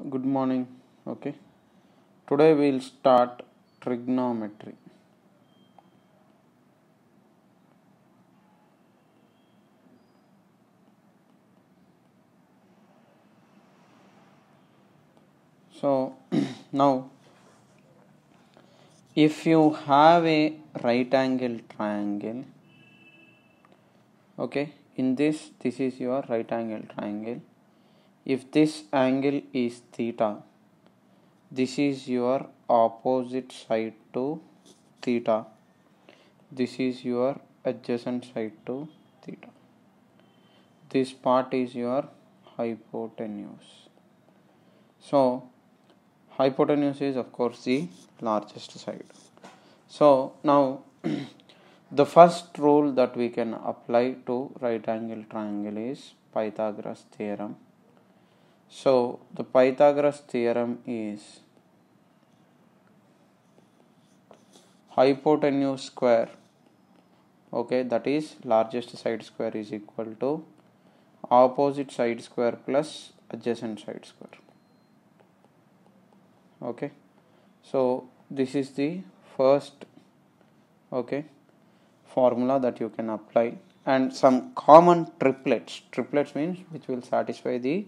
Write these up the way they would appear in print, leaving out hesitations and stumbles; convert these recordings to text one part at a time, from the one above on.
Good morning. Okay. Today we'll start trigonometry. So now if you have a right angle triangle, okay, in this is your right angle triangle. If this angle is theta, this is your opposite side to theta. This is your adjacent side to theta. This part is your hypotenuse. So hypotenuse is of course the largest side. So now the first rule that we can apply to right angle triangle is Pythagoras theorem. So the Pythagoras theorem is hypotenuse square, okay, that is largest side square is equal to opposite side square plus adjacent side square. Okay, so this is the first formula that you can apply, and some common triplets means which will satisfy the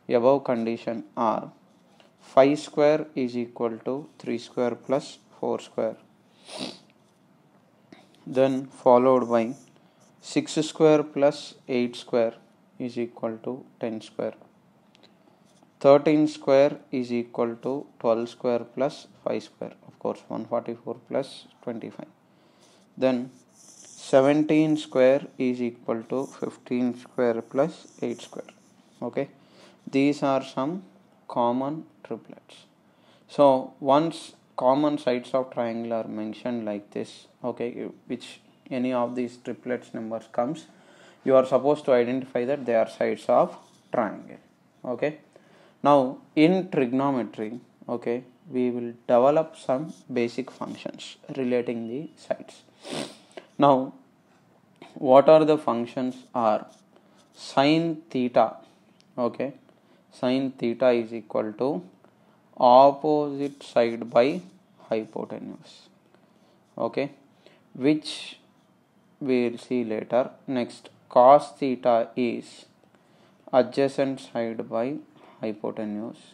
above condition are 5 square is equal to 3 square plus 4 square, then followed by 6 square plus 8 square is equal to 10 square, 13 square is equal to 12 square plus 5 square, of course 144 plus 25, then 17 square is equal to 15 square plus 8 square. Okay, these are some common triplets. So once common sides of triangle are mentioned like this, okay, which any of these triplets numbers comes, you are supposed to identify that they are sides of triangle. Okay, now in trigonometry, okay, we will develop some basic functions relating the sides. Now what are the functions are sin theta, okay, sin theta is equal to opposite side by hypotenuse, okay, which we will see later. Next, cos theta is adjacent side by hypotenuse,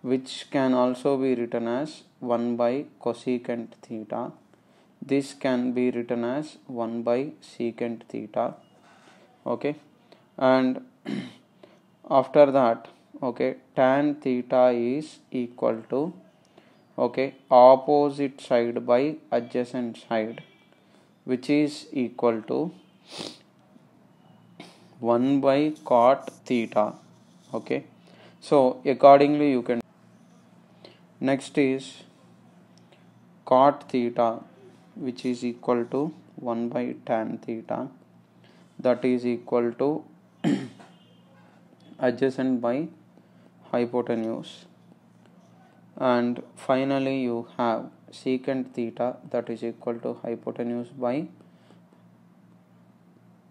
which can also be written as 1 by cosecant theta. This can be written as 1 by secant theta, okay, and after that, okay, tan theta is equal to, okay, opposite side by adjacent side, which is equal to 1 by cot theta. Okay, so accordingly you can. Next is cot theta, which is equal to 1 by tan theta, that is equal to adjacent by hypotenuse, and finally you have secant theta, that is equal to hypotenuse by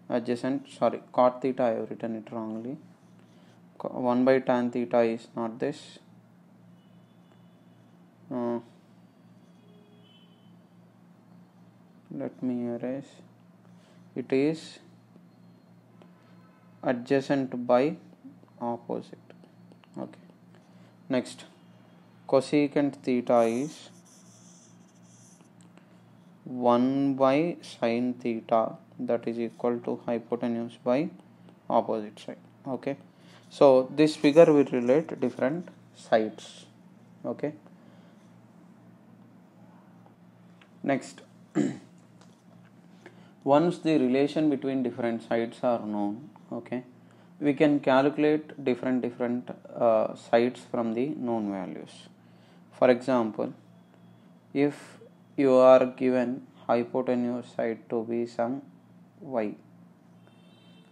adjacent, cot theta I have written it wrongly, 1 by tan theta is not this, let me erase, it is adjacent by opposite. Okay, next cosecant theta is 1 by sin theta, that is equal to hypotenuse by opposite side. Okay, so this figure will relate different sides. Okay, next once the relation between different sides are known, okay, we can calculate different sides from the known values. For example, if you are given hypotenuse side to be some y,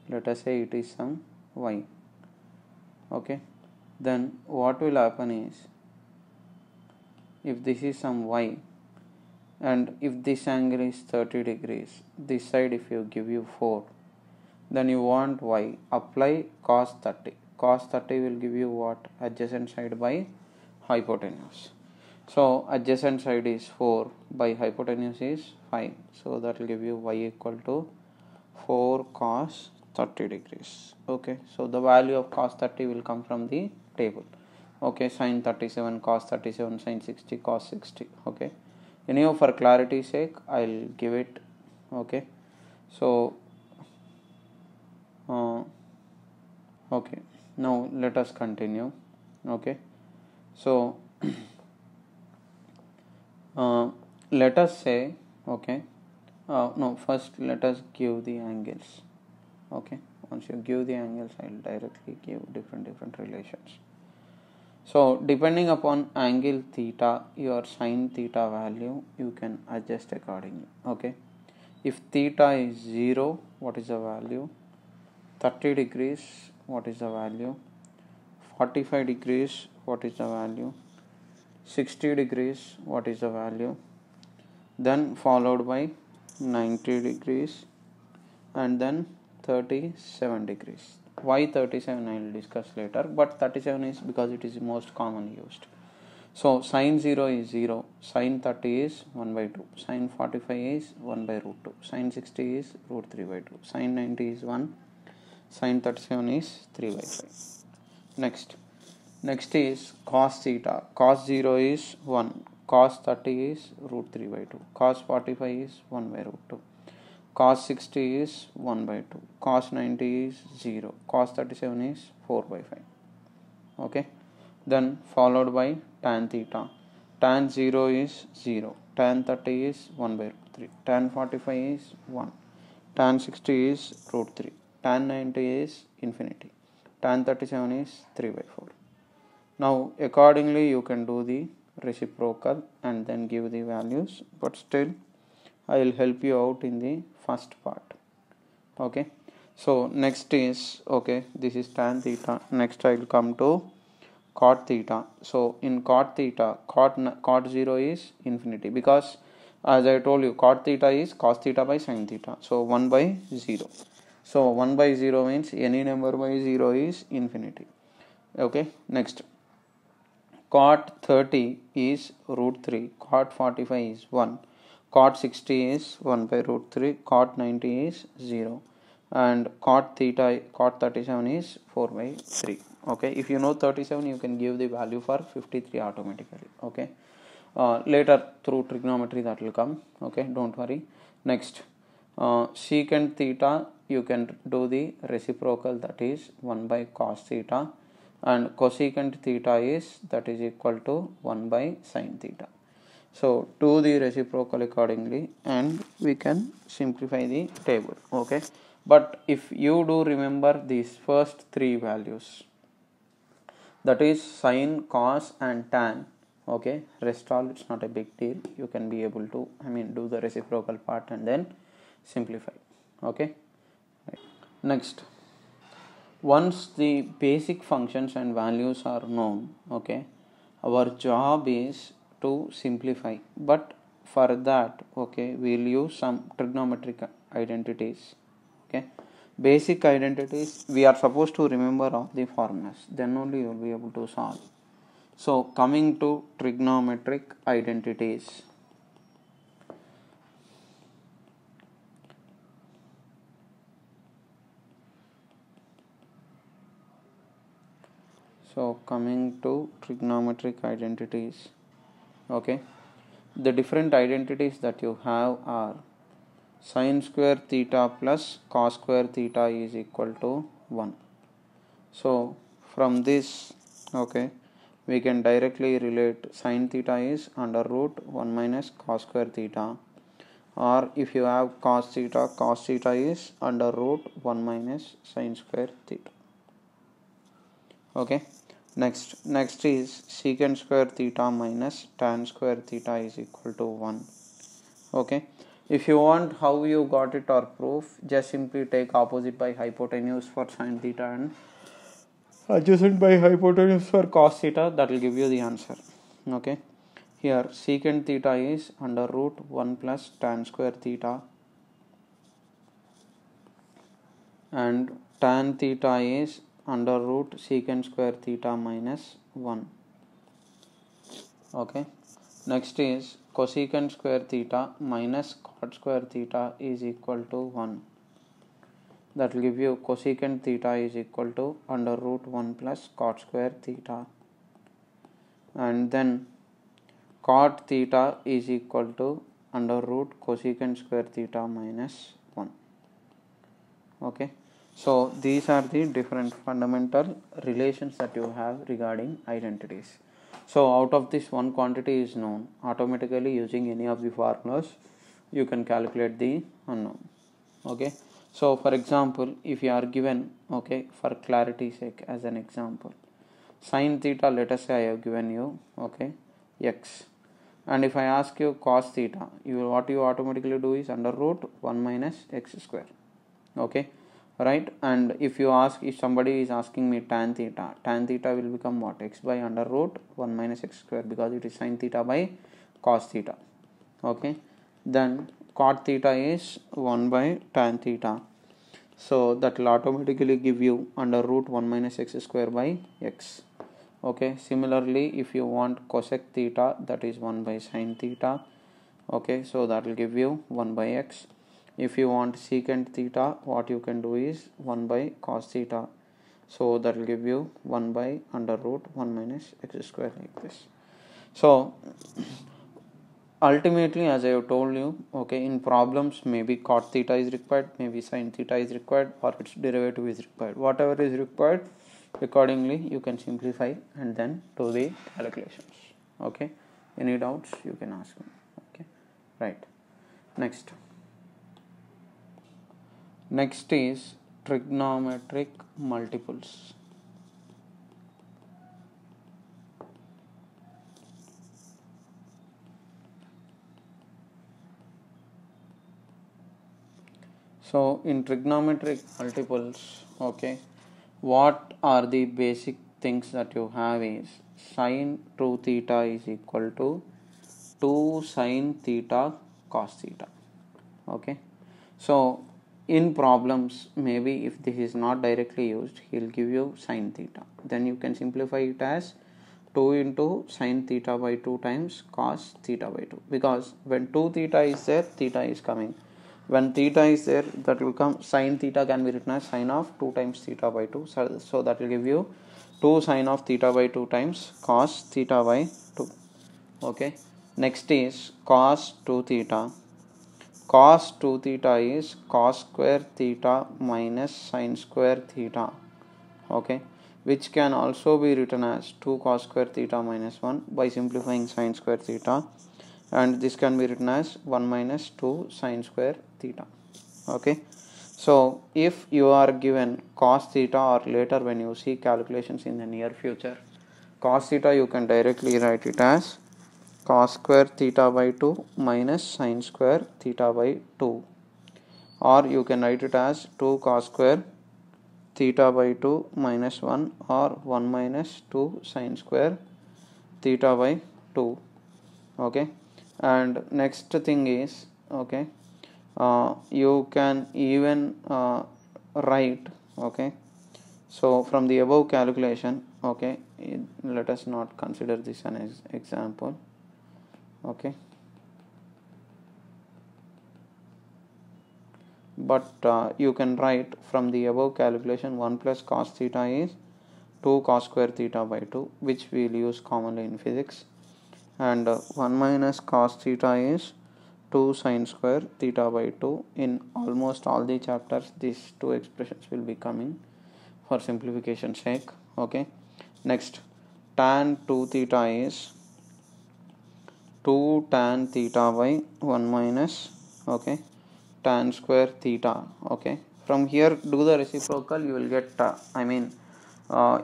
let us say it is some y, okay, then what will happen is, if this is some y and if this angle is 30 degrees, this side if you give you 4, then you want y, apply cos 30. cos 30 will give you what? Adjacent side by hypotenuse. So adjacent side is 4 by hypotenuse is 5. So that will give you y equal to 4 cos 30 degrees. Okay, so the value of cos 30 will come from the table. Okay, sin 37, cos 37, sin 60, cos 60. Okay, anyhow, for clarity's sake, I'll give it. Okay, so okay, now let us continue. Okay, so let us say, okay, no, first let us give the angles. Okay, once you give the angles, I will directly give different relations. So depending upon angle theta, your sin theta value you can adjust accordingly. Okay, if theta is 0, what is the value? 30 degrees, what is the value? 45 degrees, what is the value? 60 degrees, what is the value? Then followed by 90 degrees and then 37 degrees. Why 37 I will discuss later, but 37 is because it is most commonly used. So sin 0 is 0, sin 30 is 1 by 2, sin 45 is 1 by root 2, sin 60 is root 3 by 2, sin 90 is 1, sin 37 is 3 by 5. Next is cos theta. Cos 0 is 1, cos 30 is root 3 by 2, cos 45 is 1 by root 2, cos 60 is 1 by 2, cos 90 is 0, cos 37 is 4 by 5. Okay, then followed by tan theta. Tan 0 is 0, tan 30 is 1 by root 3, tan 45 is 1, tan 60 is root 3, tan 90 is infinity, tan 37 is 3 by 4. Now accordingly you can do the reciprocal and then give the values, but still I will help you out in the first part. Okay, so next is, okay, this is tan theta. Next I will come to cot theta. So in cot theta, cot 0 is infinity, because as I told you, cot theta is cos theta by sin theta, so 1 by 0. So 1 by 0 means any number by 0 is infinity. Okay, next cot 30 is root 3, cot 45 is 1, cot 60 is 1 by root 3, cot 90 is 0, and cot 37 is 4 by 3. Okay, if you know 37, you can give the value for 53 automatically. Okay, later through trigonometry that will come. Okay, don't worry. Next, secant theta, you can do the reciprocal, that is 1 by cos theta, and cosecant theta is, that is equal to 1 by sin theta. So do the reciprocal accordingly and we can simplify the table. Okay, but if you do remember these first three values, that is sin, cos and tan. Okay, rest all it's not a big deal, you can be able to do the reciprocal part and then simplify. Okay, next, once the basic functions and values are known, okay, our job is to simplify, but for that, okay, we'll use some trigonometric identities. Okay, basic identities we are supposed to remember of the formulas, then only you will be able to solve. So coming to trigonometric identities, okay, the different identities that you have are sin square theta plus cos square theta is equal to 1. So from this, okay, we can directly relate sin theta is under root 1 minus cos square theta, or if you have cos theta is under root 1 minus sin square theta. Okay, next is secant square theta minus tan square theta is equal to 1. Okay, if you want how you got it or proof, just simply take opposite by hypotenuse for sin theta and adjacent by hypotenuse for cos theta, that will give you the answer. Okay, here secant theta is under root 1 plus tan square theta, and tan theta is under root secant square theta minus 1. Okay. Next is cosecant square theta minus cot square theta is equal to 1. That will give you cosecant theta is equal to under root 1 plus cot square theta. And then cot theta is equal to under root cosecant square theta minus 1. Okay. So these are the different fundamental relations that you have regarding identities. So out of this, one quantity is known. Automatically using any of the formulas you can calculate the unknown. Okay. So for example, if you are given, okay, for clarity's sake, as an example, sin theta, let us say I have given you, okay, x, and if I ask you cos theta, what you automatically do is under root 1 minus x square. Okay, right? And if somebody is asking me tan theta will become what? X by under root 1 minus x square, because it is sin theta by cos theta. Okay, then cot theta is 1 by tan theta, so that will automatically give you under root 1 minus x square by x. Okay, similarly if you want cosec theta, that is 1 by sin theta. Okay, so that will give you 1 by x. If you want secant theta, what you can do is 1 by cos theta, so that will give you 1 by under root 1 minus x square, like this. So ultimately, as I have told you, okay, in problems maybe cot theta is required, maybe sin theta is required, or its derivative is required. Whatever is required, accordingly you can simplify and then do the calculations. Okay, any doubts you can ask me. Okay, right. Next is trigonometric multiples. So in trigonometric multiples, okay, what are the basic things that you have is sin 2 theta is equal to 2 sin theta cos theta. Okay, so in problems, maybe if this is not directly used, he will give you sin theta, then you can simplify it as 2 into sin theta by 2 times cos theta by 2, because when 2 theta is there, theta is coming. When theta is there, that will come, sin theta can be written as sin of 2 times theta by 2, so that will give you 2 sin of theta by 2 times cos theta by 2. Okay, next is cos 2 theta. Cos 2 theta is cos square theta minus sin square theta. Okay, which can also be written as 2 cos square theta minus 1 by simplifying sin square theta, and this can be written as 1 minus 2 sin square theta. Okay, so if you are given cos theta, or later when you see calculations in the near future, cos theta you can directly write it as cos square theta by 2 minus sin square theta by 2, or you can write it as 2 cos square theta by 2 minus 1, or 1 minus 2 sin square theta by 2. Okay, and next thing is, okay, you can even write, okay, so from the above calculation, okay, let us not consider this an example. Okay, but you can write from the above calculation 1 plus cos theta is 2 cos square theta by 2, which we will use commonly in physics, and 1 minus cos theta is 2 sin square theta by 2. In almost all the chapters, these two expressions will be coming for simplification sake. Okay, next, tan 2 theta is 2 tan theta by 1 minus, okay, tan square theta. Okay, from here do the reciprocal, you will get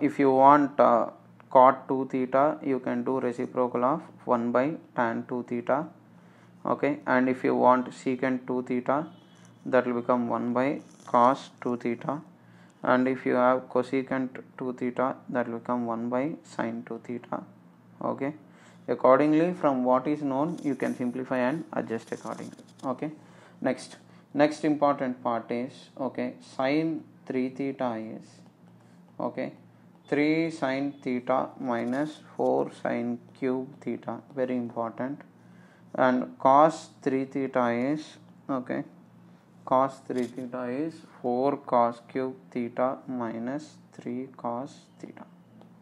if you want cot 2 theta, you can do reciprocal of 1 by tan 2 theta. Okay, and if you want secant 2 theta, that will become 1 by cos 2 theta, and if you have cosecant 2 theta, that will become 1 by sin 2 theta. Okay, accordingly from what is known, you can simplify and adjust accordingly. Okay, next important part is, okay, sin 3 theta is, okay, 3 sin theta minus 4 sin cube theta, very important. And cos 3 theta is, okay, cos 3 theta is 4 cos cube theta minus 3 cos theta,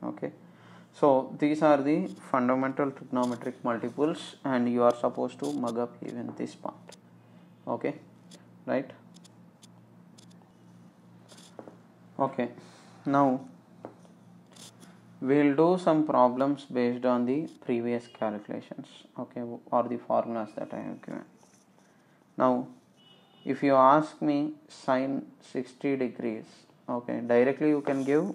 okay. So these are the fundamental trigonometric multiples, and you are supposed to mug up even this part, okay, right. Okay, now we'll do some problems based on the previous calculations, okay, or the formulas that I have given. Now if you ask me sine 60 degrees, okay, directly you can give,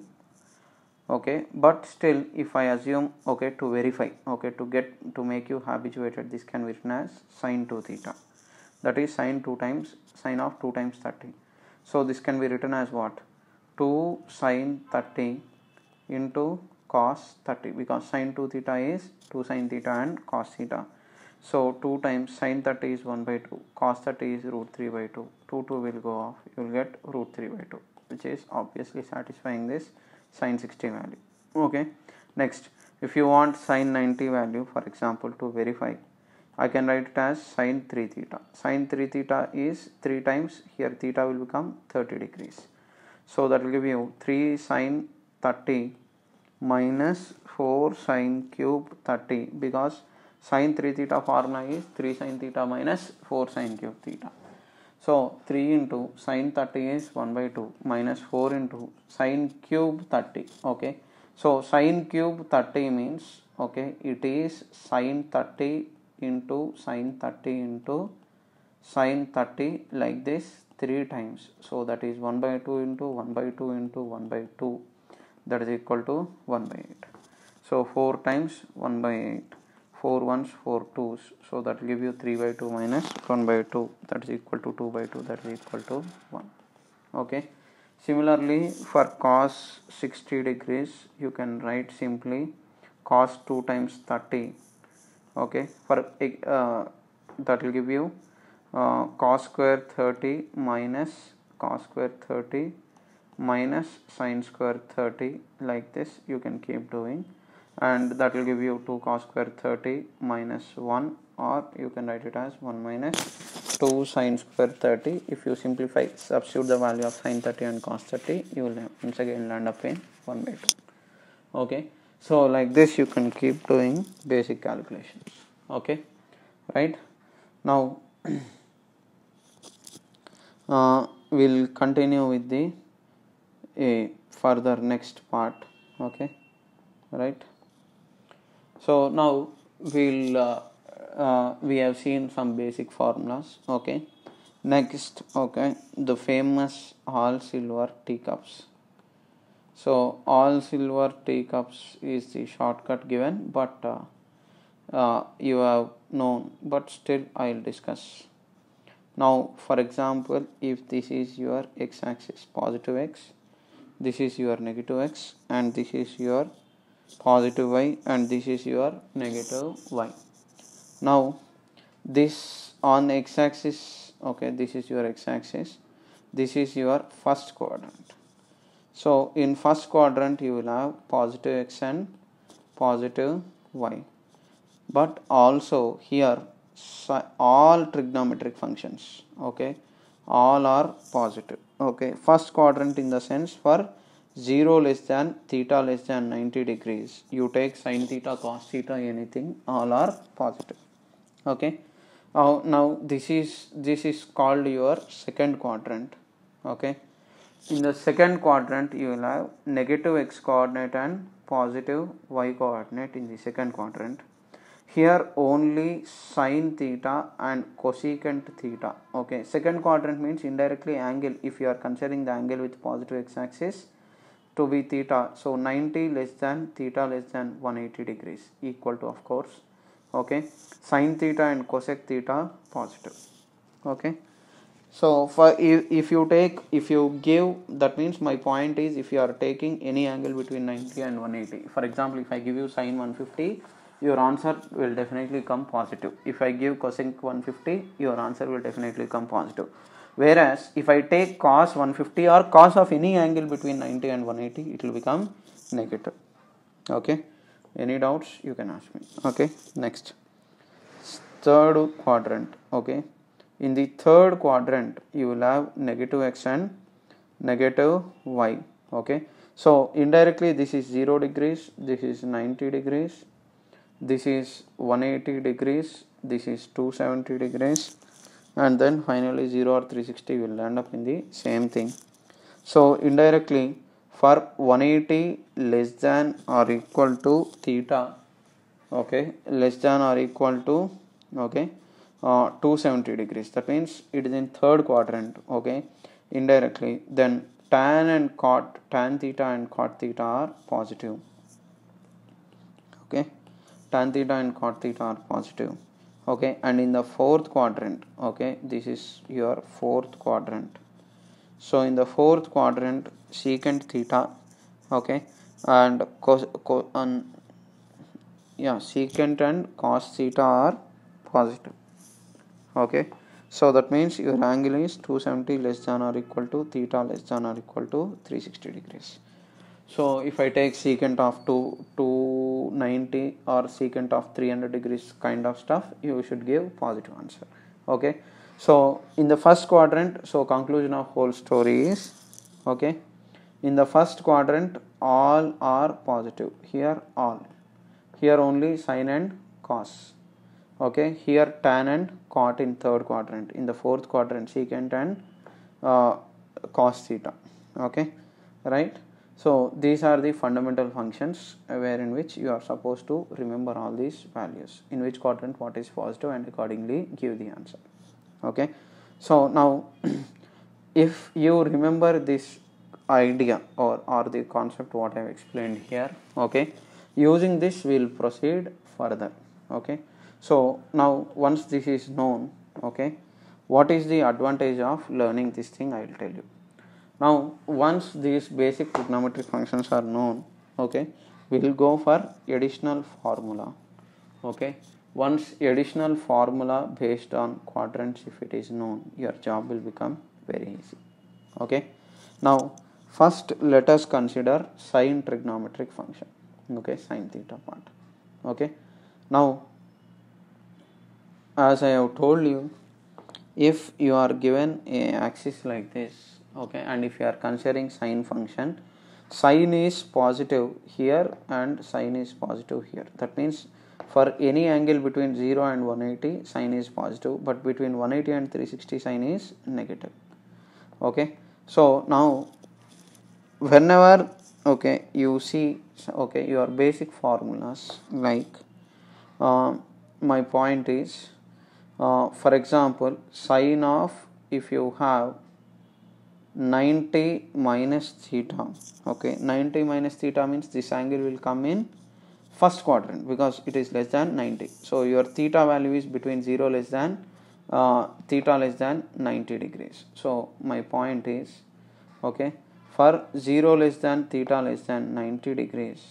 okay, but still if I assume, okay, to verify, okay, to make you habituated, this can be written as sine 2 theta, that is sine 2 times sine of 2 times 30. So this can be written as what, 2 sine 30 into cos 30, because sine 2 theta is 2 sine theta and cos theta. So 2 times sine 30 is 1 by 2, cos 30 is root 3 by 2, 2 will go off, you will get root 3 by 2, which is obviously satisfying this sine 60 value, okay. Next, if you want sine 90 value, for example, to verify, I can write it as sine 3 theta. Sine 3 theta is 3 times, here theta will become 30 degrees. So that will give you 3 sine 30 minus 4 sine cube 30, because sine 3 theta formula is 3 sine theta minus 4 sine cube theta. So 3 into sine 30 is 1 by 2 minus 4 into sine cube 30, okay. So sine cube 30 means, okay, it is sine 30 into sine 30 into sine 30 like this 3 times. So that is 1 by 2 into 1 by 2 into 1 by 2, that is equal to 1 by 8. So 4 times 1 by 8, 4 ones 4 twos, so that will give you 3 by 2 minus 1 by 2, that is equal to 2 by 2, that is equal to 1, okay. Similarly for cos 60 degrees, you can write simply cos 2 times 30, okay, for that will give you cos square 30 minus cos square 30 minus sin square 30, like this you can keep doing, and that will give you 2 cos square 30 minus 1, or you can write it as 1 minus 2 sin square 30. If you simplify, substitute the value of sin 30 and cos 30, you will once again land up in 1 by 2, okay. So like this you can keep doing basic calculations, okay, right. Now we'll continue with the further next part, okay, right. So now we have seen some basic formulas, okay. Next, okay, the famous all silver teacups. So all silver teacups is the shortcut given, but you have known, but still I'll discuss. Now for example, if this is your x-axis positive x, this is your negative x, and this is your positive y, and this is your negative y. Now this on x-axis, okay, this is your x-axis, this is your first quadrant. So in first quadrant you will have positive x and positive y, but also here all trigonometric functions, okay, all are positive, okay. First quadrant in the sense for 0 less than theta less than 90 degrees, you take sin theta, cos theta, anything, all are positive, okay. Now this is called your second quadrant, okay. In the second quadrant you will have negative x coordinate and positive y coordinate in the second quadrant. Here only sin theta and cosecant theta, okay. Second quadrant means indirectly angle, if you are considering the angle with positive x-axis to be theta, so 90 less than theta less than 180 degrees equal to, of course, okay, sin theta and cosec theta positive, okay. So for if you give, that means my point is, if you are taking any angle between 90 and 180, for example, if I give you sin 150, your answer will definitely come positive. If I give cosec 150, your answer will definitely come positive. Whereas if I take cos 150 or cos of any angle between 90 and 180, it will become negative. Okay, any doubts you can ask me. Okay, next, third quadrant. Okay, in the third quadrant you will have negative x and negative y. Okay, so indirectly this is 0 degrees, this is 90 degrees, this is 180 degrees, this is 270 degrees, and then finally 0 or 360 will end up in the same thing. So indirectly for 180 less than or equal to theta, okay, less than or equal to, okay, 270 degrees, that means it is in third quadrant. Okay, indirectly then tan theta and cot theta are positive. Okay, tan theta and cot theta are positive. Okay, and in the fourth quadrant, okay, this is your fourth quadrant. So in the fourth quadrant, secant theta, okay, and secant and cos theta are positive. Okay, so that means your angle is 270 less than or equal to theta less than or equal to 360 degrees. So if I take secant of 290 or secant of 300 degrees kind of stuff, you should give positive answer. Okay, so in the first quadrant, so conclusion of whole story is, okay, in the first quadrant all are positive. Here all, here only sin and cos. Okay, here tan and cot in third quadrant. In the fourth quadrant secant and cos theta. Okay, right. So these are the fundamental functions wherein which you are supposed to remember all these values, in which quadrant what is positive, and accordingly give the answer. Okay, so now if you remember this idea or the concept what I have explained here, okay, using this we will proceed further. Okay, so now once this is known, okay, what is the advantage of learning this thing, I will tell you. Now once these basic trigonometric functions are known, okay, we will go for additional formula. Okay, once additional formula based on quadrants if it is known, your job will become very easy. Okay, now first let us consider sine trigonometric function. Okay, sine theta part. Okay, now as I have told you, if you are given a axis like this, okay, and if you are considering sine function, sine is positive here and sine is positive here. That means for any angle between 0 and 180 sine is positive, but between 180 and 360 sine is negative. Okay, so now whenever, okay, you see, okay, your basic formulas like my point is, for example, sine of, if you have 90 minus theta, okay, 90 minus theta means this angle will come in first quadrant because it is less than 90. So your theta value is between 0 less than theta less than 90 degrees. So my point is, okay, for 0 less than theta less than 90 degrees,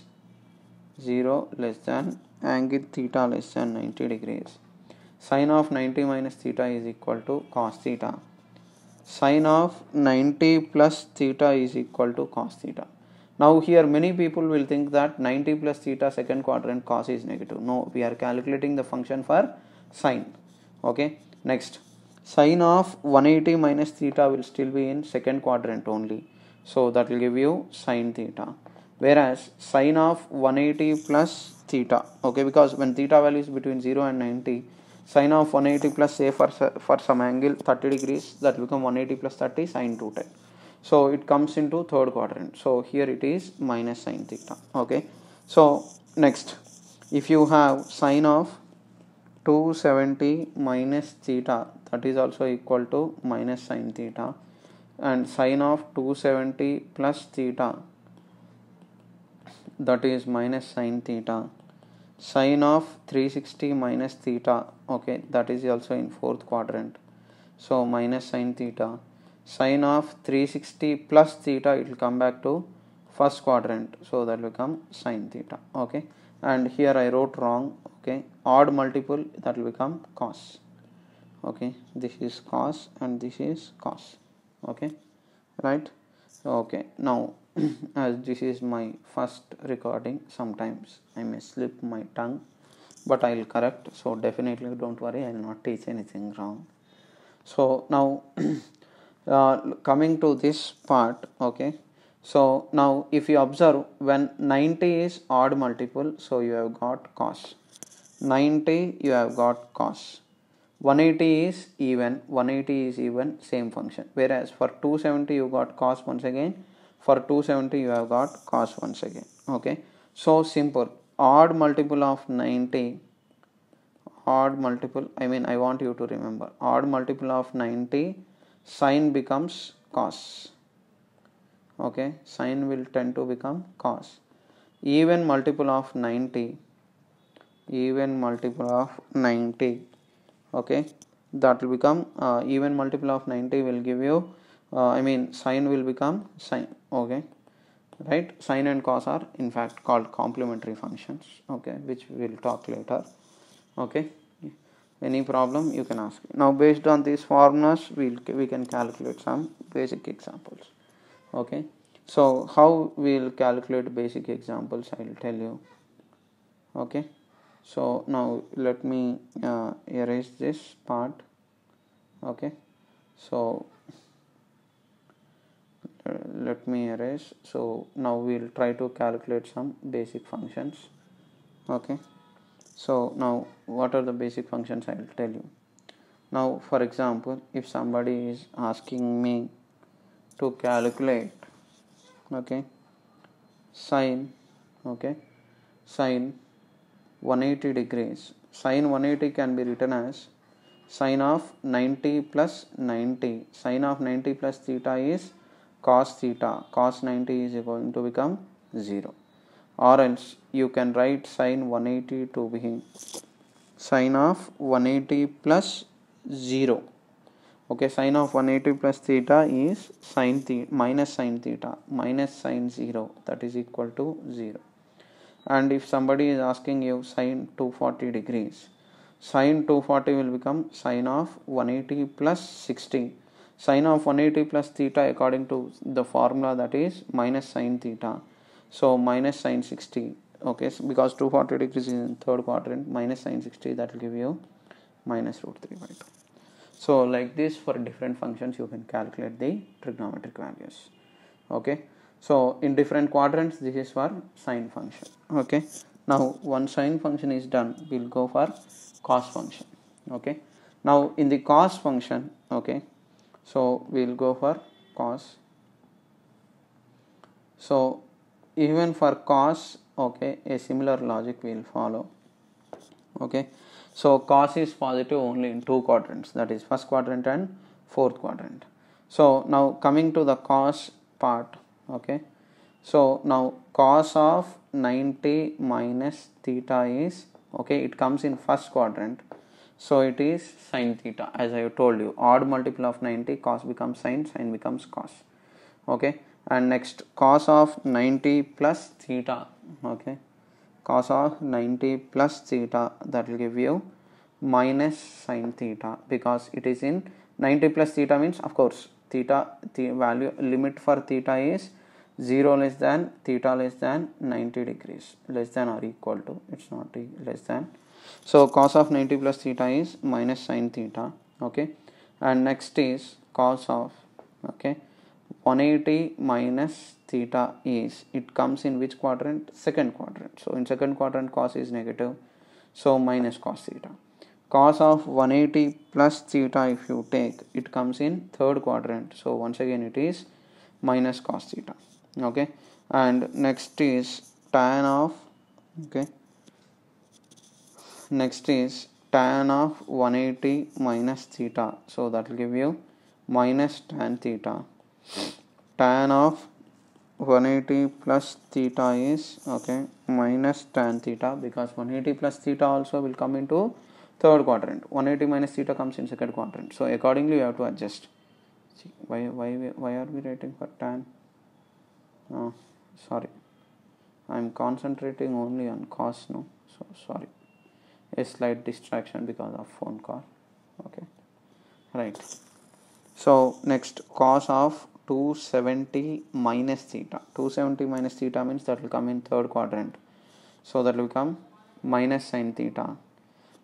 0 less than angle theta less than 90 degrees, sine of 90 minus theta is equal to cos theta. Sine of 90 plus theta is equal to cos theta. Now here many people will think that 90 plus theta second quadrant cos is negative. No, we are calculating the function for sine. Okay, next, sine of 180 minus theta will still be in second quadrant only. So that will give you sine theta. Whereas sine of 180 plus theta, okay, because when theta value is between 0 and 90, sine of 180 plus, say for some angle 30 degrees, that will become 180 plus 30 sine 210. So it comes into third quadrant. So here it is minus sine theta. Okay, so next, if you have sine of 270 minus theta, that is also equal to minus sine theta, and sine of 270 plus theta, that is minus sine theta. Sine of 360 minus theta, okay, that is also in fourth quadrant, so minus sine theta. Sine of 360 plus theta, it will come back to first quadrant, so that will become sine theta. Okay, and here I wrote wrong, okay, odd multiple, that will become cos. okay, this is cos and this is cos, okay, right? Okay, now as this is my first recording, sometimes I may slip my tongue, but I will correct, so definitely don't worry, I will not teach anything wrong. So now coming to this part, okay, so now if you observe, when 90 is odd multiple, so you have got cos, 90 you have got cos, 180 is even, 180 is even, same function, whereas for 270 you got cos once again, for 270 you have got cos once again, okay. So simple, odd multiple of 90, odd multiple, I mean I want you to remember, odd multiple of 90, sine becomes cos, okay, sine will tend to become cos. Even multiple of 90, even multiple of 90, okay, that will become even multiple of 90 will give you I mean sine will become sine, okay, right. Sine and cos are in fact called complementary functions, okay, which we will talk later, okay. Any problem you can ask. Now based on these formulas we can calculate some basic examples, okay. So how we will calculate basic examples, I will tell you, okay. So now let me erase this part, okay. So let me erase. So now we will try to calculate some basic functions, okay. So now what are the basic functions, I will tell you. Now for example, if somebody is asking me to calculate, okay, sine, okay, sine 180 degrees, sine 180 can be written as sine of 90 plus 90, sine of 90 plus theta is cos theta, cos 90 is going to become 0, or else you can write sine 180 to be sine of 180 plus 0, okay. Sine of 180 plus theta is sine theta minus sine theta minus sine 0, that is equal to 0. And if somebody is asking you sine 240 degrees, sine 240 will become sine of 180 plus 60, sine of 180 plus theta according to the formula, that is minus sine theta, so minus sine 60, okay. So because 240 degrees is in third quadrant, minus sine 60, that will give you minus root 3 by 2. So like this, for different functions you can calculate the trigonometric values, okay. So in different quadrants, this is for sine function, okay. Now one sine function is done, we'll go for cos function, okay. Now in the cos function, okay, so we'll go for cos. So even for cos, okay, a similar logic will follow, okay. So cos is positive only in two quadrants, that is first quadrant and fourth quadrant. So now coming to the cos part, okay. So now cos of 90 minus theta is, okay, it comes in first quadrant, so it is sin theta. As I have told you, odd multiple of 90, cos becomes sin, sin becomes cos, okay. And next cos of 90 plus theta, okay, cos of 90 plus theta, that will give you minus sin theta, because it is in 90 plus theta means, of course, theta, the value limit for theta is 0 less than theta less than 90 degrees, less than or equal to, it's not less than. So cos of 90 plus theta is minus sin theta, okay. And next is cos of, okay, 180 minus theta is, it comes in which quadrant? Second quadrant. So in second quadrant cos is negative, so minus cos theta. Cos of 180 plus theta, if you take, it comes in third quadrant, so once again it is minus cos theta, okay. And next is tan of, okay, next is tan of 180 minus theta, so that will give you minus tan theta. Tan of 180 plus theta is, okay, minus tan theta, because 180 plus theta also will come into third quadrant, 180 minus theta comes in second quadrant, so accordingly you have to adjust. See, why are we writing for tan? Sorry, I am concentrating only on cos, no, so sorry, a slight distraction because of phone call, okay. right? So next, cos of 270 minus theta. 270 minus theta means that will come in third quadrant. So that will become minus sin theta.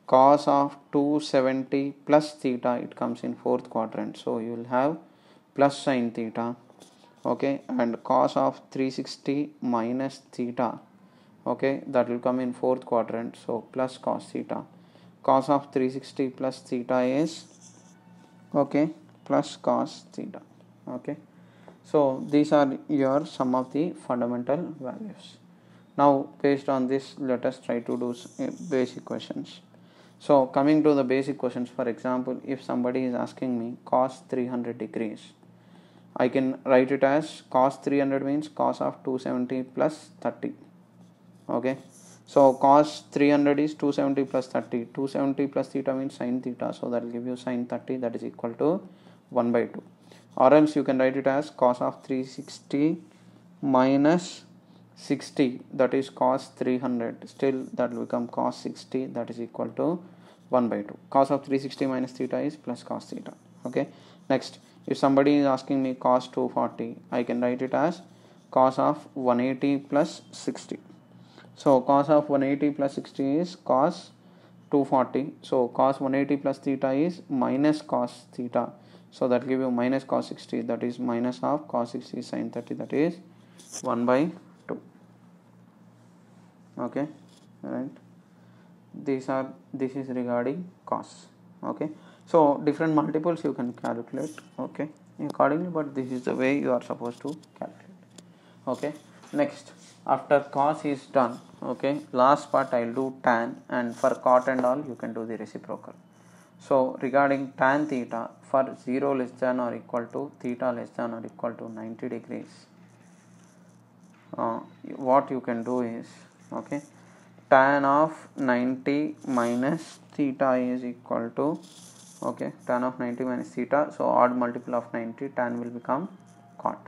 Cos of 270 plus theta, it comes in fourth quadrant. So you will have plus sin theta. Okay, and cos of 360 minus theta, okay, that will come in fourth quadrant. So plus cos theta. Cos of 360 plus theta is, okay, plus cos theta. Okay, so these are your some of the fundamental values. Now based on this, let us try to do basic questions. So coming to the basic questions, for example, if somebody is asking me cos 300 degrees, I can write it as cos 300 means cos of 270 plus 30. Okay, so cos 300 is 270 plus 30. 270 plus theta means sin theta, so that will give you sin 30, that is equal to 1 by 2. Or else you can write it as cos of 360 minus 60, that is cos 300. Still that will become cos 60, that is equal to 1 by 2. Cos of 360 minus theta is plus cos theta. Okay, next, if somebody is asking me cos 240, I can write it as cos of 180 plus 60. So cos of 180 plus 60 is cos 240. So cos 180 plus theta is minus cos theta. So that will give you minus cos 60, that is minus of cos 60 sin 30, that is 1 by 2. Okay, right. This is regarding cos. Okay, so different multiples you can calculate, okay, accordingly, but this is the way you are supposed to calculate. Okay, next, after cos is done, okay, last part I will do tan, and for cot and all you can do the reciprocal. So regarding tan theta, for 0 less than or equal to theta less than or equal to 90 degrees, what you can do is, okay, tan of 90 minus theta is equal to, okay, tan of 90 minus theta, so odd multiple of 90, tan will become cot.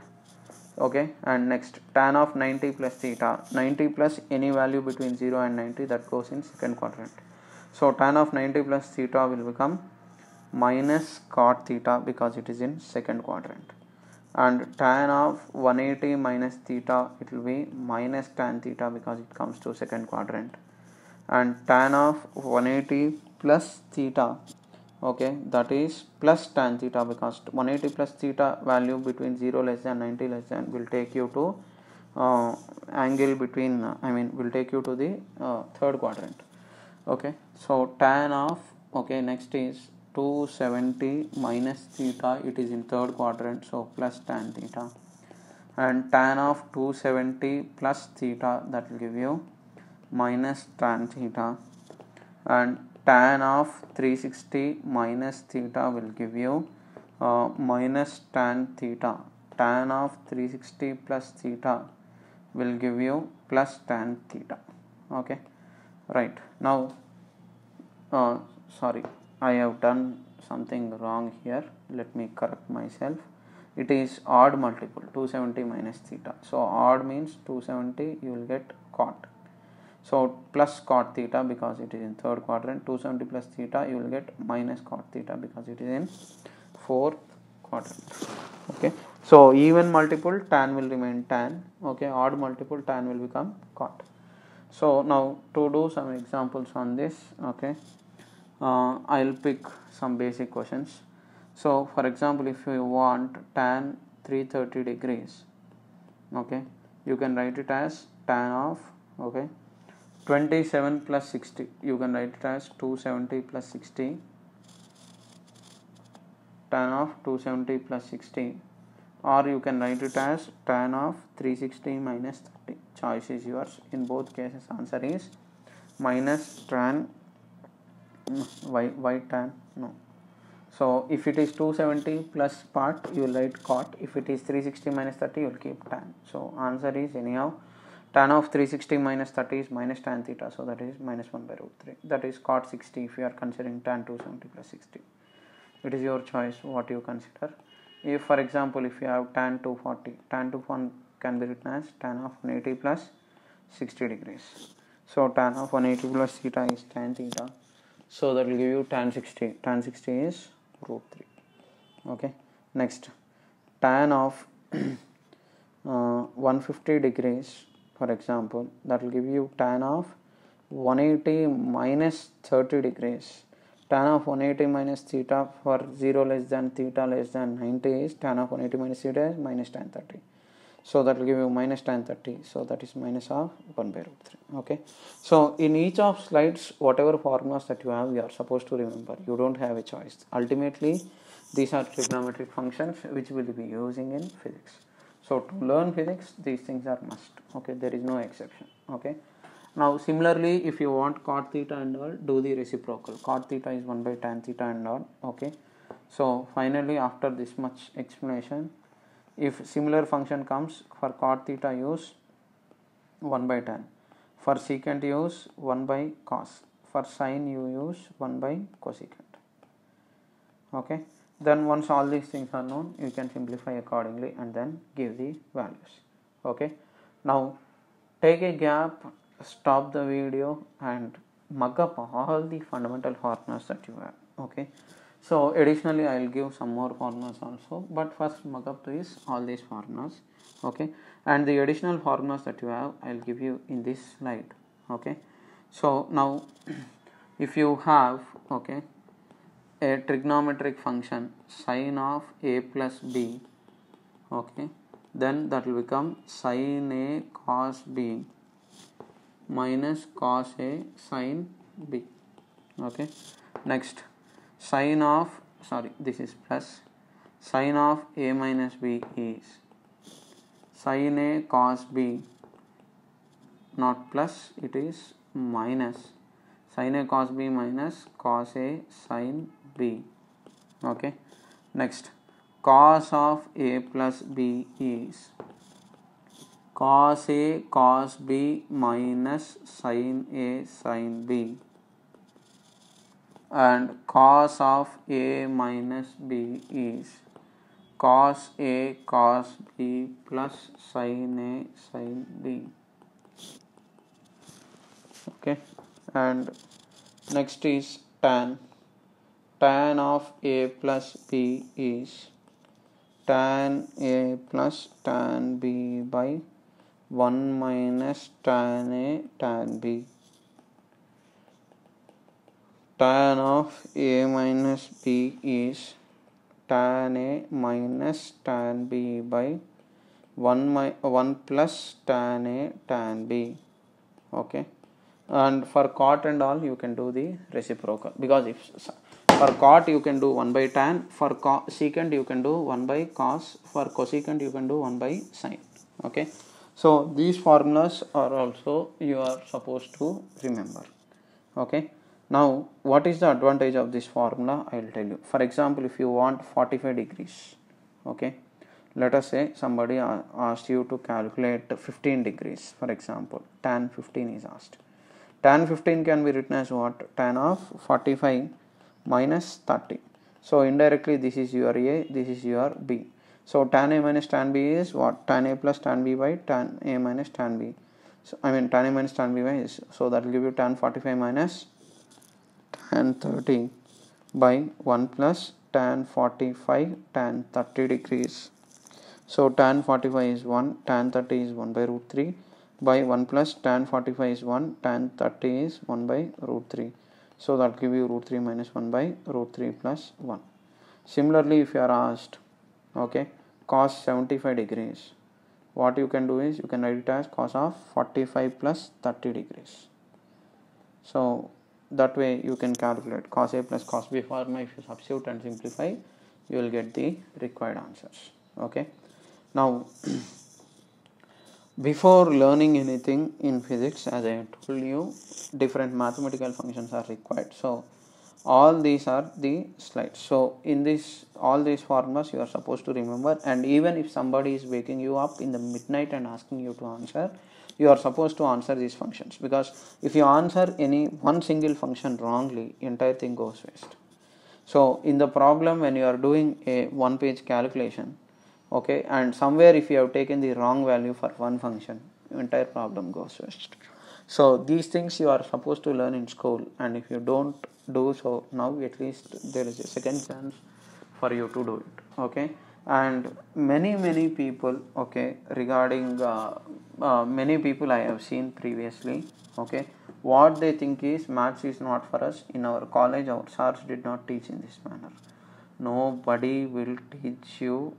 Okay, and next, tan of 90 plus theta, 90 plus any value between 0 and 90, that goes in second quadrant. So tan of 90 plus theta will become minus cot theta because it is in second quadrant. And tan of 180 minus theta, it will be minus tan theta because it comes to second quadrant. And tan of 180 plus theta, okay, that is plus tan theta because 180 plus theta value between 0 less than 90 less than will take you to angle between will take you to the third quadrant. Okay, so tan of, okay, next is 270 minus theta, it is in third quadrant, so plus tan theta. And tan of 270 plus theta, that will give you minus tan theta. And tan of 360 minus theta will give you minus tan theta. Tan of 360 plus theta will give you plus tan theta. Okay, right. Now sorry, I have done something wrong here, let me correct myself. It is odd multiple, 270 minus theta. So odd means 270, you will get cot. So plus cot theta because it is in third quadrant. 270 plus theta, you will get minus cot theta because it is in fourth quadrant. Okay, so even multiple, tan will remain tan. Okay, odd multiple, tan will become cot. So now to do some examples on this, okay, I'll pick some basic questions. So for example, if you want tan 330 degrees, okay, you can write it as tan of, okay, 27 plus 60, you can write it as 270 plus 60, tan of 270 plus 60, or you can write it as tan of 360 minus 30. Choice is yours. In both cases answer is minus tan. Why tan? No. So if it is 270 plus part, you will write cot. If it is 360 minus 30, you will keep tan. So answer is anyhow tan of 360 minus 30 is minus tan theta, so that is minus 1 by root 3. That is cot 60 if you are considering tan 270 plus 60. It is your choice what you consider. If for example, if you have tan 240, tan 240 can be written as tan of 180 plus 60 degrees. So tan of 180 plus theta is tan theta. So that will give you tan 60. Tan 60 is root 3. Okay, next, tan of 150 degrees, for example, that will give you tan of 180 minus 30 degrees. Tan of 180 minus theta for 0 less than theta less than 90 is tan of 180 minus theta is minus tan 30. So that will give you minus tan 30. So that is minus of 1 by root 3. Okay. So in each of slides, whatever formulas that you have, you are supposed to remember. You don't have a choice. Ultimately, these are trigonometric functions which we will be using in physics. So to learn physics, these things are must. Okay. There is no exception. Okay. Now similarly, if you want cot theta and all, do the reciprocal. Cot theta is 1 by tan theta and all. Okay. So finally, after this much explanation, if similar function comes, for cot theta use 1 by tan, for secant use 1 by cos, for sin you use 1 by cosecant. Okay. Then once all these things are known, you can simplify accordingly and then give the values. Okay. Now take a gap, stop the video and mug up all the fundamental formulas that you have. Okay. So additionally I will give some more formulas also, but first mug up this all these formulas. Okay, and the additional formulas that you have I will give you in this slide. Okay, so now if you have, okay, a trigonometric function sin of a plus b, okay, then that will become sin a cos b minus cos a sin b. Okay, next, sin of, sorry, this is plus, sin of a minus b is sin a cos b, not plus, it is minus sin a cos b minus cos a sin b. Okay, next, cos of a plus b is cos a cos b minus sin a sin b, and cos of a minus b is cos a cos b plus sin a sin b. Okay, and next is tan. Tan of a plus b is tan a plus tan b by 1 minus tan a tan b. Tan of a minus b is tan a minus tan b by 1 plus tan a tan b. Okay, and for cot and all you can do the reciprocal, because if for cot you can do 1 by tan, for secant you can do 1 by cos, for cosecant you can do 1 by sin. Okay, so these formulas are also you are supposed to remember. Okay, now what is the advantage of this formula, I will tell you. For example, if you want 45 degrees, okay, let us say somebody asked you to calculate 15 degrees, for example, tan 15 is asked. Tan 15 can be written as what? Tan of 45 minus 30. So indirectly this is your a, this is your b. So tan a minus tan b is what? Tan a plus tan b by tan a minus tan b. So I mean tan a minus tan b by is, so that will give you tan 45 minus tan 30 by 1 plus tan 45 tan 30 degrees. So tan 45 is 1, tan 30 is 1 by root 3 by 1 plus tan 45 is 1, tan 30 is 1 by root 3. So that will give you root 3 minus 1 by root 3 plus 1. Similarly, if you are asked, okay, cos 75 degrees, what you can do is you can write it as cos of 45 plus 30 degrees. So that way you can calculate cos a plus cos b formula. If you substitute and simplify, you will get the required answers. Okay, now before learning anything in physics, as I told you, different mathematical functions are required. So all these are the slides. So in this, all these formulas you are supposed to remember, and even if somebody is waking you up in the midnight and asking you to answer, you are supposed to answer these functions, because if you answer any one single function wrongly, entire thing goes waste. So in the problem, when you are doing a one-page calculation, okay, and somewhere if you have taken the wrong value for one function, entire problem goes waste. So these things you are supposed to learn in school, and if you don't do so now, at least there is a second chance for you to do it. okay. And many people, okay, regarding many people I have seen previously, okay, what they think is maths is not for us. In our college our sars did not teach in this manner. Nobody will teach you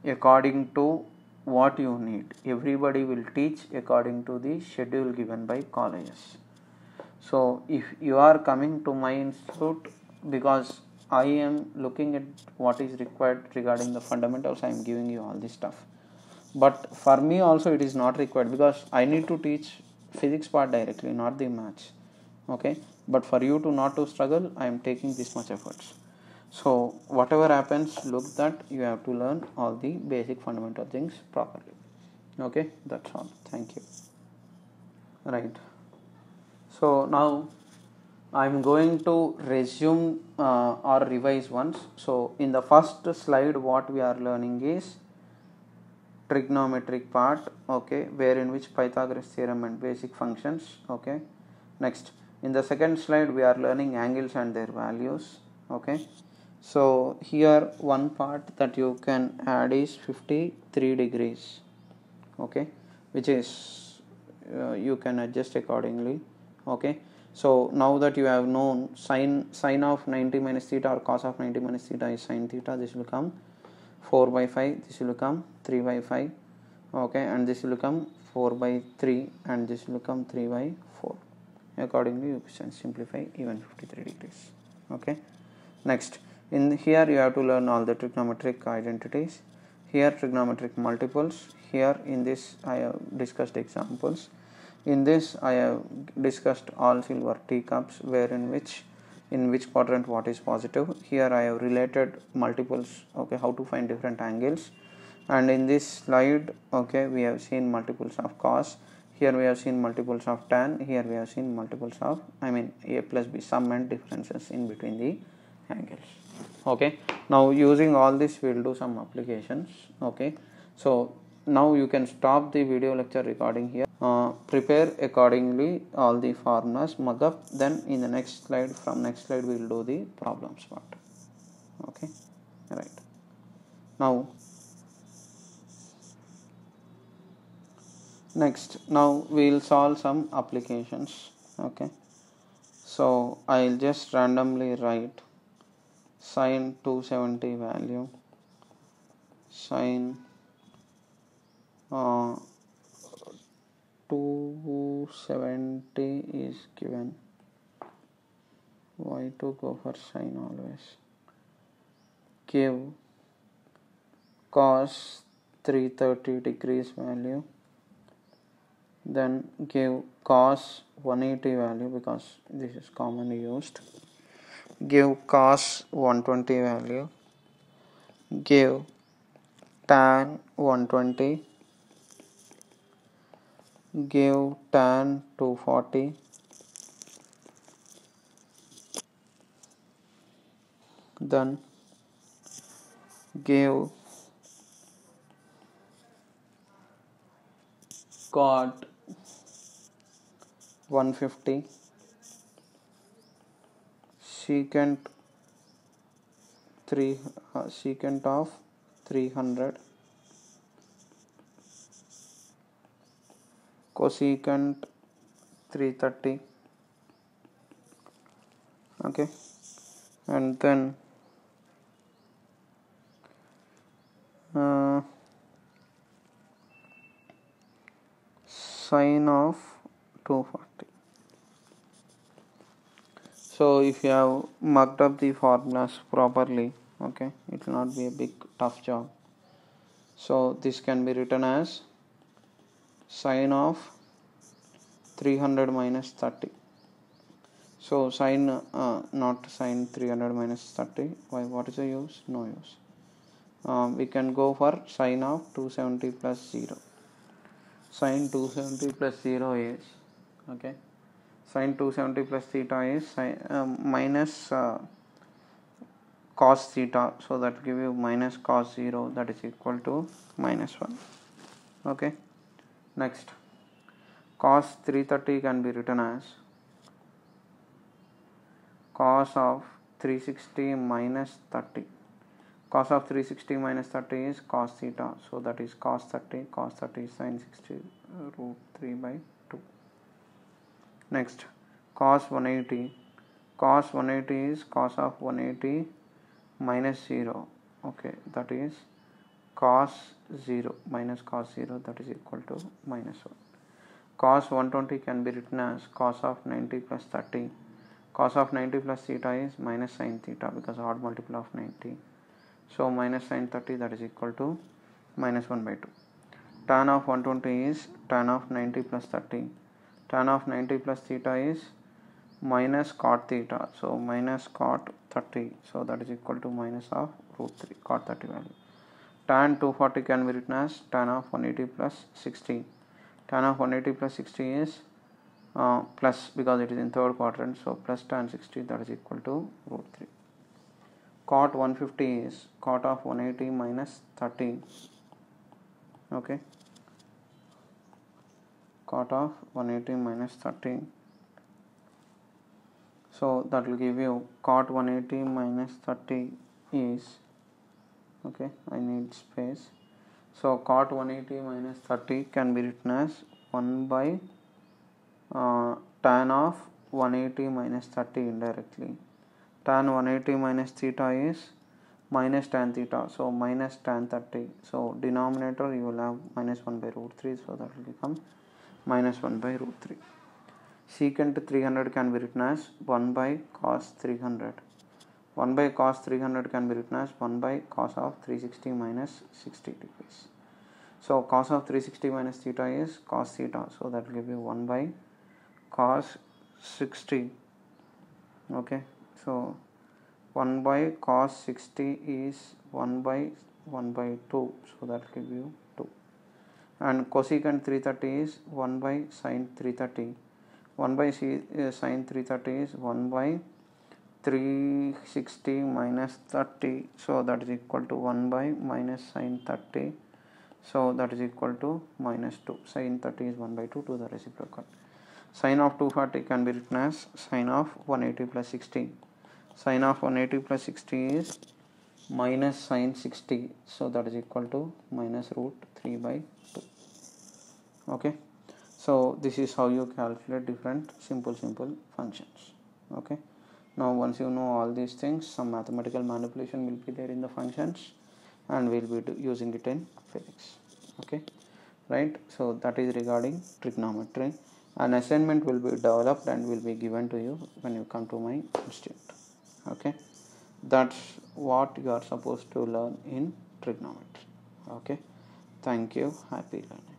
according to what you need. Everybody will teach according to the schedule given by colleges. So if you are coming to my institute, because I am looking at what is required regarding the fundamentals, I am giving you all this stuff. But for me also it is not required, because I need to teach physics part directly, not the maths, okay. But for you to not to struggle, I am taking this much efforts. So whatever happens, look that you have to learn all the basic fundamental things properly, okay. That's all. Thank you. Right. So now I'm going to resume or revise once. So in the first slide what we are learning is trigonometric part, okay, where in which Pythagoras theorem and basic functions, okay. Next, in the second slide we are learning angles and their values, okay. So here one part that you can add is 53 degrees, okay, which is you can adjust accordingly, okay. So now that you have known sine of 90 minus theta or cos of 90 minus theta is sine theta, this will become 4 by 5, this will become 3 by 5, okay, and this will become 4 by 3, and this will become 3 by 4. Accordingly you can simplify even 53 degrees, okay. Next, in here you have to learn all the trigonometric identities, here trigonometric multiples, here in this I have discussed examples, in this I have discussed all silver teacups, where in which quadrant what is positive. Here I have related multiples, okay, how to find different angles. And in this slide, okay, we have seen multiples of cos, here we have seen multiples of tan, here we have seen multiples of a plus b, sum and differences in between the angles, okay. Now using all this we will do some applications, okay. So now you can stop the video lecture recording here, prepare accordingly all the formulas, mug up, then in the next slide, from next slide we will do the problems part, okay. Right. Now we will solve some applications, okay. So I'll just randomly write sine 270 value, sine 270 is given. Why to go for sine always? Give cos 330 degrees value, then give cos 180 value, because this is commonly used, give cos 120 value, give tan 120, give tan 240, then give cot 150, secant of 300, cosecant 330, okay, and then sine of 240. So if you have mucked up the formulas properly, okay, it will not be a big tough job. So this can be written as sine of 300 minus 30. So sine not sine 300 minus 30. Why? What is the use? No use. We can go for sine of 270 plus 0. Sine 270 plus 0 is, okay, sine 270 plus theta is minus cos theta, so that give you minus cos 0, that is equal to minus 1, okay. Next, cos 330 can be written as cos of 360 minus 30. Cos of 360 minus 30 is cos theta, so that is cos 30, cos 30 is sin 60 root 3 by 2. Next, cos 180, cos 180 is cos of 180 minus 0, okay, that is cos 0 minus cos 0, that is equal to minus 1. Cos 120 can be written as cos of 90 plus 30. Cos of 90 plus theta is minus sin theta because odd multiple of 90. So minus sin 30, that is equal to minus 1 by 2. Tan of 120 is tan of 90 plus 30. Tan of 90 plus theta is minus cot theta. So minus cot 30. So that is equal to minus of root 3 cot 30 value. Tan 240 can be written as tan of 180 plus 60. Tan of 180 plus 60 is plus because it is in third quadrant, so plus tan 60, that is equal to root 3. Cot 150 is cot of 180 minus 30, okay, cot of 180 minus 30, so that will give you cot 180 minus 30 is, okay, I need space, so cot 180 minus 30 can be written as 1 by tan of 180 minus 30 indirectly. Tan 180 minus theta is minus tan theta, so minus tan 30. So denominator you will have minus 1 by root 3, so that will become minus 1 by root 3. Secant 300 can be written as 1 by cos 300. 1 by cos 300 can be written as 1 by cos of 360 minus 60 degrees. So cos of 360 minus theta is cos theta, so that will give you 1 by cos 60, okay, so 1 by cos 60 is 1 by 2, so that will give you 2, and cosecant 330 is 1 by sin 330. 1 by sin 330 is 1 by 360 minus 30, so that is equal to 1 by minus sin 30, so that is equal to minus 2. Sin 30 is 1 by 2 to the reciprocal. Sin of 240 can be written as sin of 180 plus 60. Sin of 180 plus 60 is minus sin 60, so that is equal to minus root 3 by 2. Okay, so this is how you calculate different simple functions. Okay, now once you know all these things, some mathematical manipulation will be there in the functions and we will be using it in physics. Okay, right, so that is regarding trigonometry. An assignment will be developed and will be given to you when you come to my institute. Okay, that's what you are supposed to learn in trigonometry. Okay, thank you, happy learning.